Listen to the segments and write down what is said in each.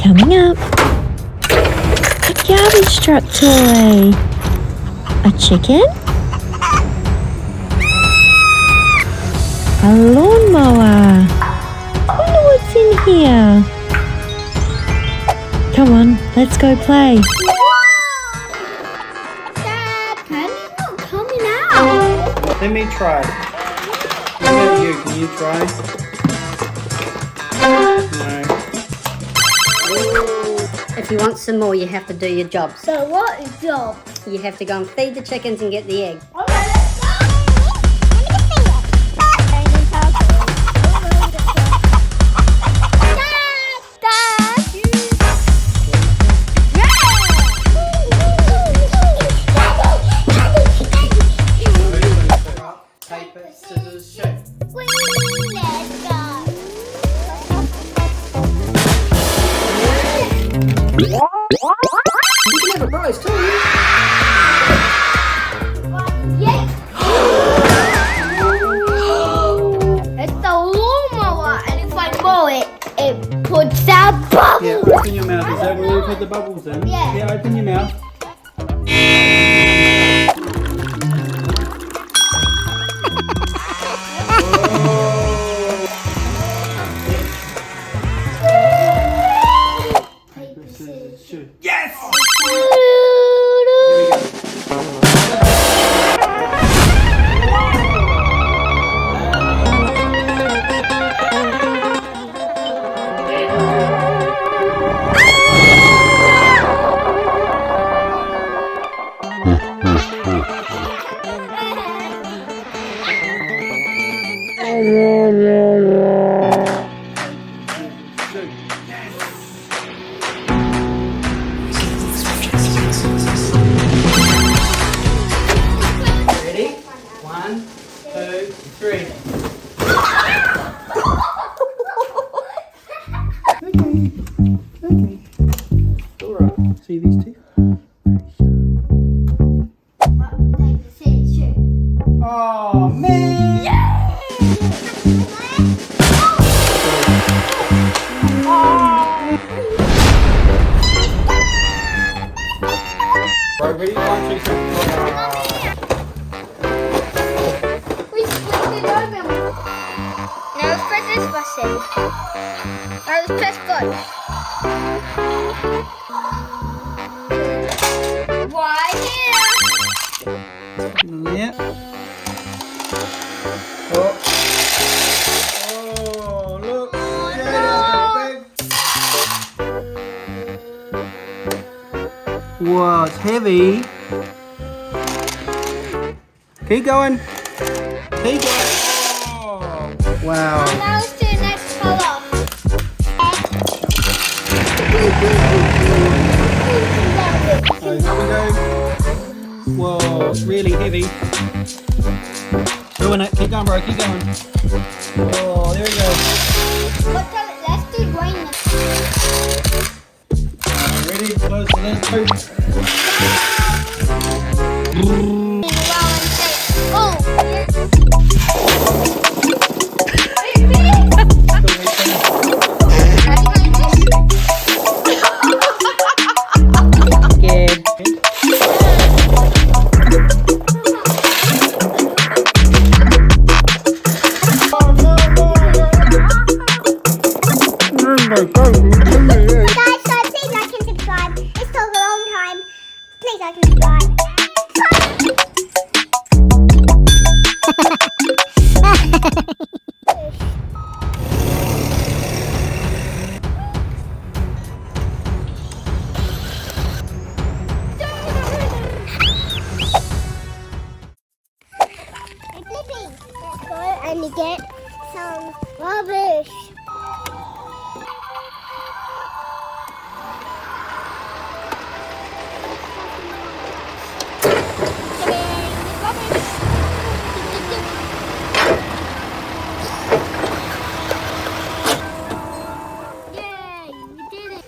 Coming up. A garbage truck toy. A chicken. A lawnmower. Wonder what's in here. Come on, let's go play. Dad, Penny's not coming out. Let me try. What about you? Can you try? No. If you want some more, you have to do your job. So what is job? You have to go and feed the chickens and get the egg. Okay, let's go. Let me just see it. Paper, scissors, shoot. Let's go. You can have a prize too. Yes. It's the lawnmower, and if I mow it, it puts out bubbles. Yeah, open your mouth. Is that where we put the bubbles in? Yeah. Yeah, open your mouth. Paper, scissors, shoot. Yes! Ready? 1, 2, 3. Okay. Alright. See these two? Oh man! Right, ready? 1, 2, 3. We split it open. Now let's press this button. Now let's press go. Right here. Yeah. Oh. Oh, look. Wow, it's heavy. Keep going. Keep going. Oh, wow. Now let's do the next color. So here we go. Whoa, it's really heavy. Doing it. Keep going, bro. Keep going. Oh, there we go. What color? Let's do green. Ready? Close the lens. Oh! Good. Guys, so please like and subscribe. It's took a long time. Please like and subscribe. Hey, BLiPPi, let's go and get some rubbish. Yay, we did it.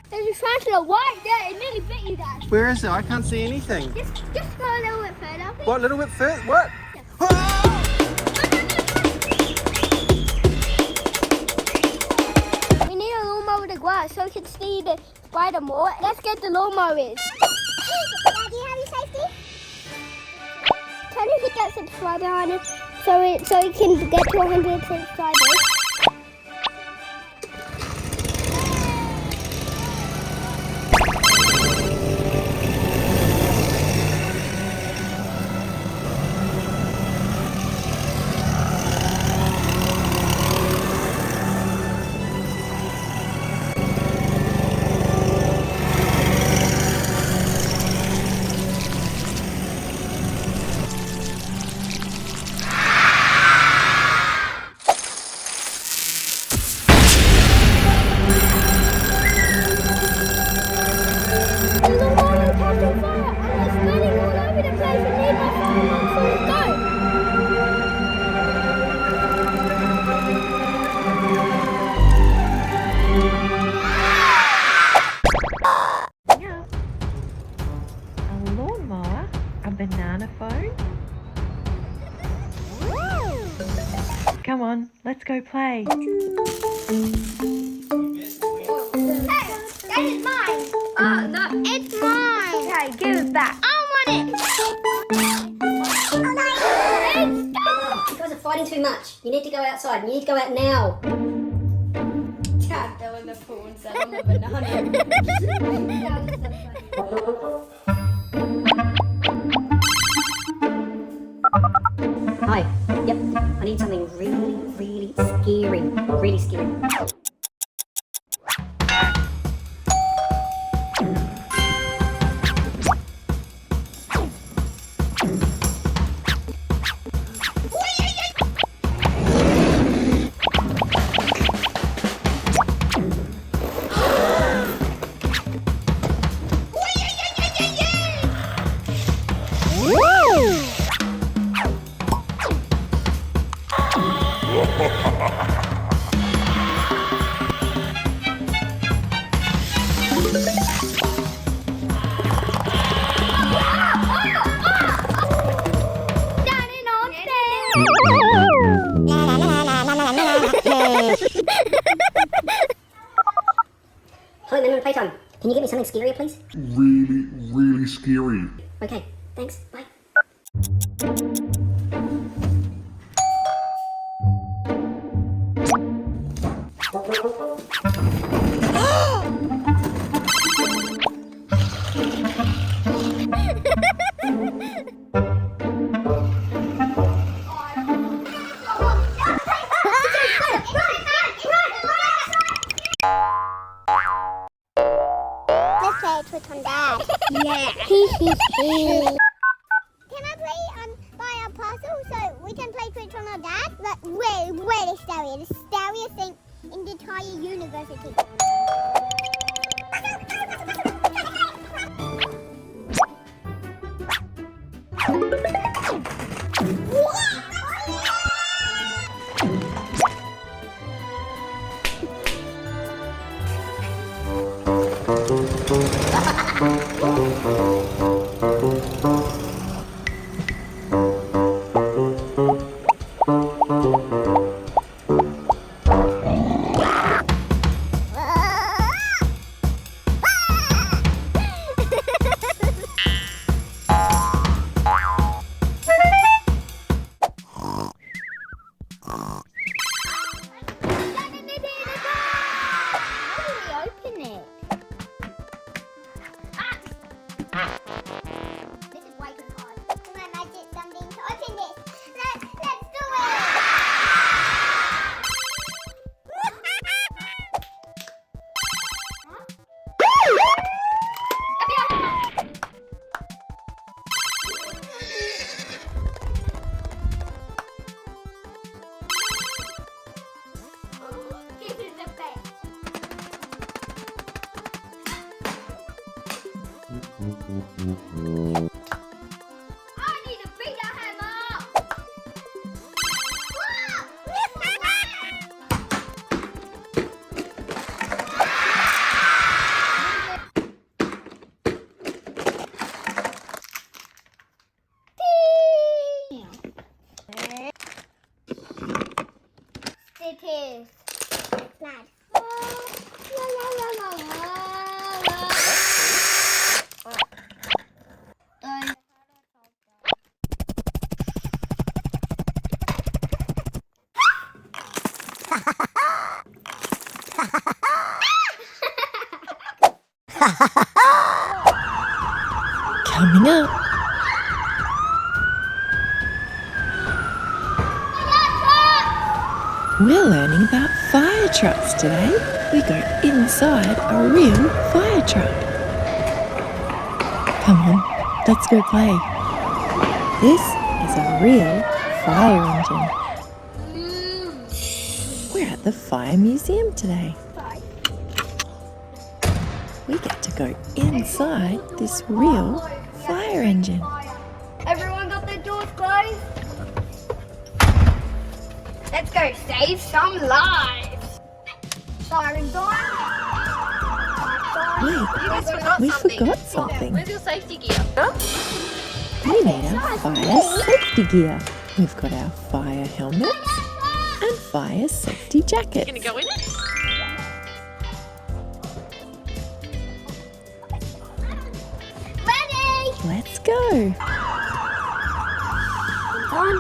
There's a tarantula right there. It nearly bit you guys. Where is it? I can't see anything. Just go a little bit further. What? A little bit further? What? ride them all. Let's get the lawnmowers. Do you have your safety? Tell him to get subscriber on it so he can get to 100 subscribers. A lawnmower, a banana phone. Come on, let's go play. That is mine. Oh, no, it's mine. Okay, give it back. I want it. You guys are fighting too much. You need to go outside. You need to go out now. Dad, there was a pool and said I'm a banana. Hi. Yep. I need something really, really scary. Really scary. Hello, I'm in Playtime. Can you get me something scarier, please? Really, really scary. Okay, thanks. Bye. Let's play a trick on Dad. Yeah. Can I play buy a puzzle so we can play tricks on our dad? But really scary. The scariest thing in the entire university. This is way too hard. Can I magic something to open this? Let's do it! This is the best. I need a bigger hammer! Stickers. Lad. La la la la la la. Coming up. We're learning about fire trucks today. We go inside a real fire truck. Come on, let's go play. This is a real fire engine. We're at the Fire Museum today. We get to go inside this real fire engine. Everyone got their doors closed? Let's go save some lives. Siren gone. Wait, we forgot something. Where's your safety gear? We need our fire safety gear. We've got our fire helmets and fire safety jackets. Gonna go in it? Ready? Let's go. On.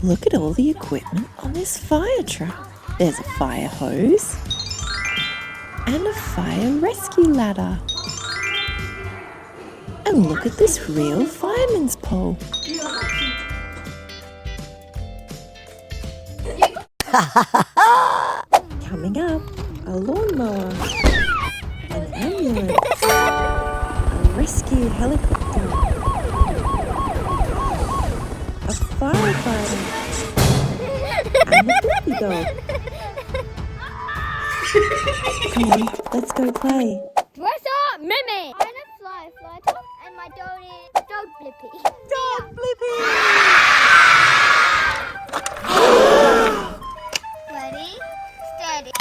Look at all the equipment on this fire truck. There's a fire hose and a fire rescue ladder. And look at this real fireman's pole. Coming up, a lawnmower, an ambulance, a rescue helicopter, a firefighter, and a baby dog. Come on, let's go play. Dress up, Mimi! I'm a fly top, and my dog is Dog BLiPPi. Dog BLiPPi! Ready? Steady.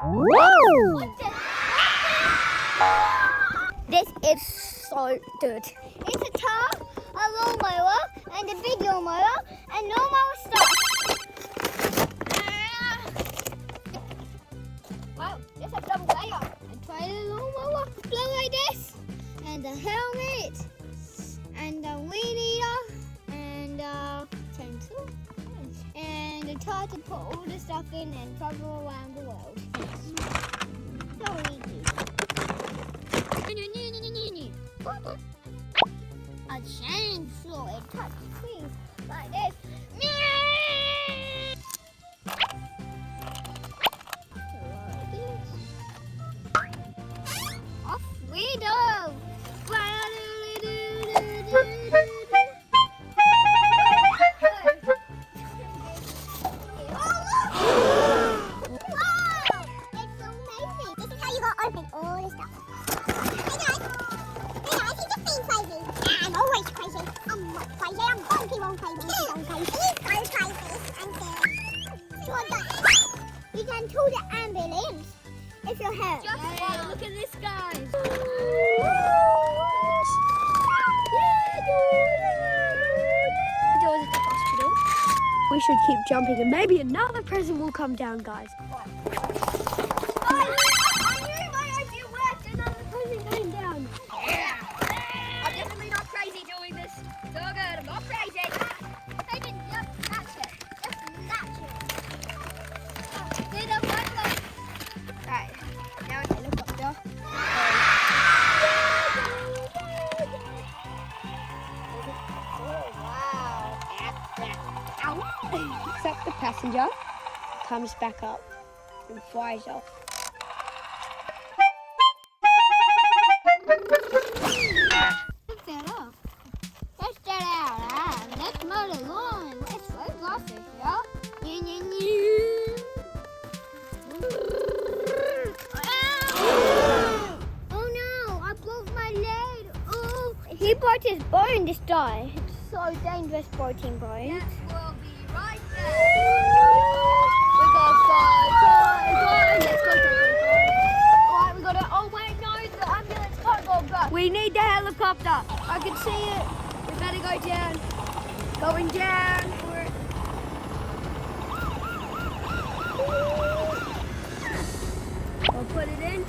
Whoa! This is so good. It's a car, a lawnmower, and a big lawnmower, and lawnmower stuff. Wow, there's a double layer. And try the lawnmower, blow like this, and a helmet, and a weed eater, and a chainsaw, and a tire to put all the stuff in and travel around the world. So easy. A chainsaw, it cuts trees like this. Off we go. It's so amazing. This is how you got to open all this stuff. I'm always crazy. I'm not crazy. I'm donkey won't crazy. I'm crazy. I'm crazy. I'm scared. You can call the ambulance if you're hurt. Wow, look at this, guys. Doors at the hospital. We should keep jumping and maybe another present will come down, guys. I knew my idea worked. Another present came down. Yeah. I'm definitely not crazy doing this. It's all good. I'm not crazy. Take it. Yep, that's it. That's it. Did a one. Right. Now it's a helicopter. Except the passenger comes back up and flies off. Let's get off. Let's get out. Let's mow the lawn. Let's throw glasses, yeah? Oh no, I broke my leg. Oh, he broke his bone, this guy. It's so dangerous breaking bones. We'll be right back. We got Let's go. Alright, we got to. Oh wait, no, the ambulance can't go back. We need the helicopter. I can see it. We better go down. Going down for it. I'll put it in.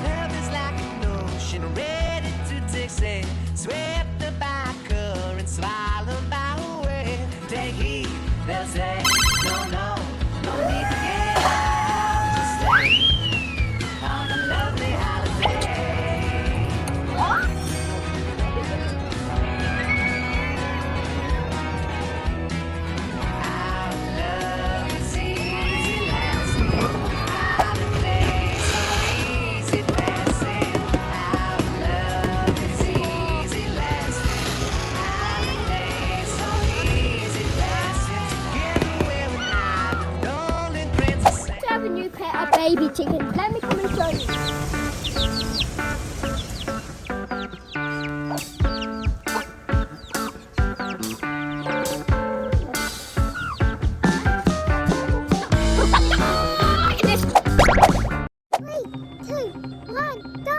Love is like an ocean ready to take sail, swept the by current, swallowed by a wave. Take heed, they'll say, no, no, no need to get out, just stay on a lovely holiday. Our love is easy lasting, holiday so easy passing. Our love is easy lasting, holiday so easy passing. Together we're an island, golden princess. To have a new pet, a baby chicken. Let me come and show you. Three, two, one, go!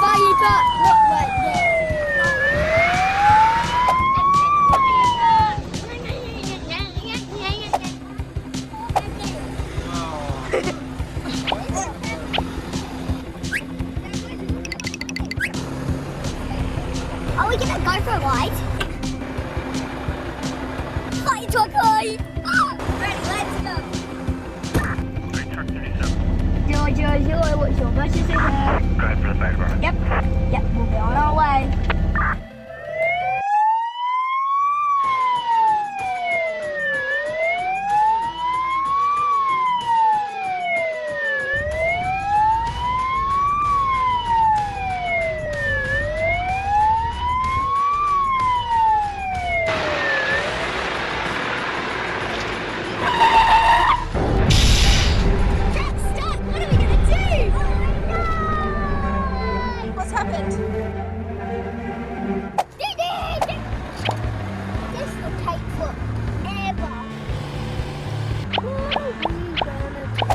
Fire truck, look right Are we gonna go for a ride? Fire truck ride! Ready, let's go! Zero, what's your message in there? Drive for the fire department. Yep, we'll be on our way. Stop! What are we gonna do? What's happened? This will take forever. What are we gonna do?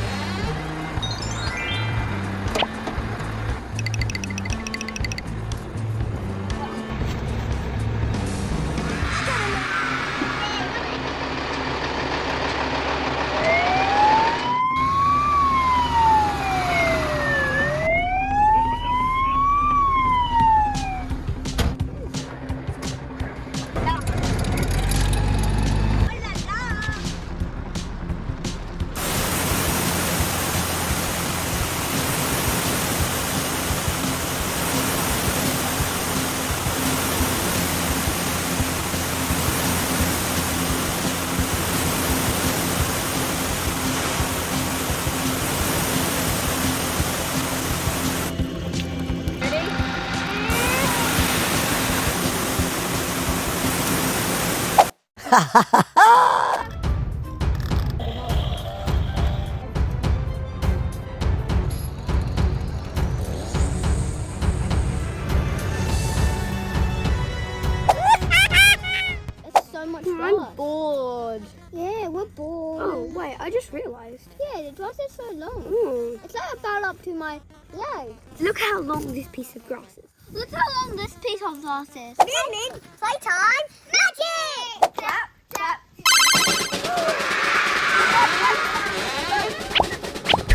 It's so much fun. I'm bored. Yeah, we're bored. Oh, wait, I just realised. Yeah, the grass is so long. Ooh. It's like about up to my leg. Look how long this piece of grass is. Look how long this piece of glass is. Meaning, playtime magic! Tap, tap.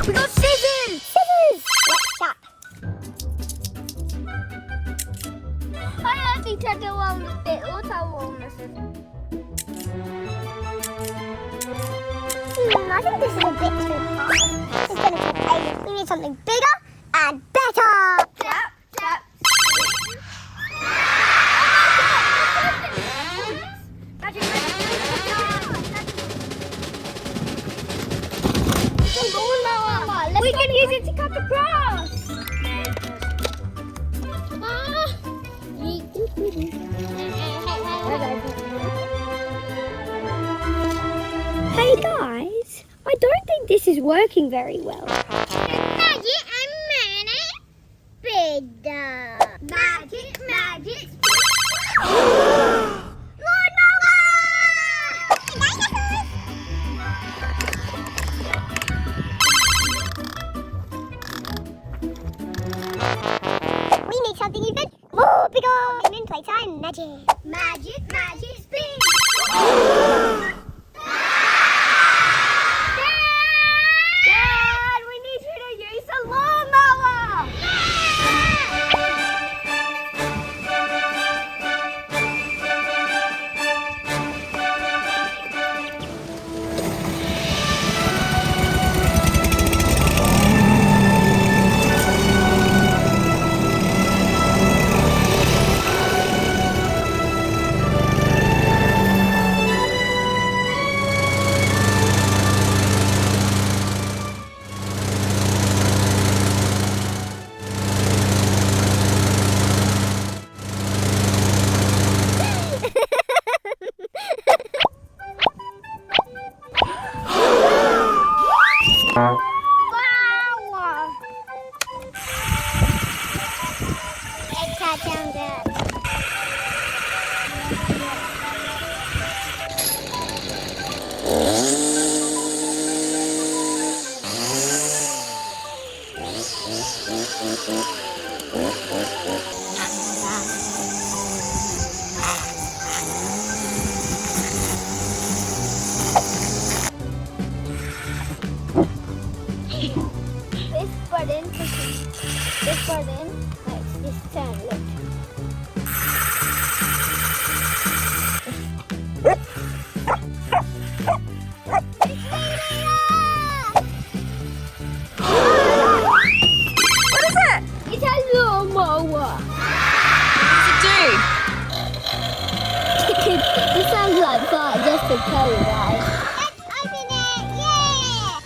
We got scissors! Scissors! Let's tap. I actually tried to roll this bit. Look how long this is. I think this is a bit too hard. This is going to take ages. We need something bigger and better. Tap, tap. Magic, cut across. Hey guys, I don't think this is working very well. Magic and speed. Magic, magic, we need something even more bigger. And then playtime magic. Magic, magic, speed. Dad, we need you to use a lawnmower. Wow. Excavator. This button makes this turn, look. What is it? It's a lawnmower. What does it This sounds like fun, just to tell you guys. Let's open it, yeah!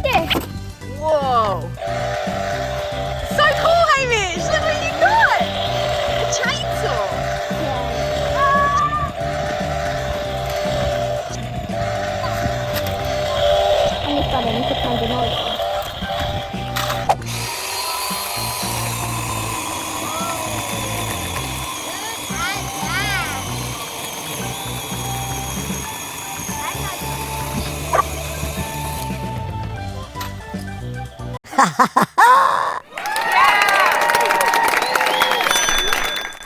Yes. Whoa! So cool, Hamish! Look what you got! A chainsaw! And this button is kind of noise. Ha ha ha!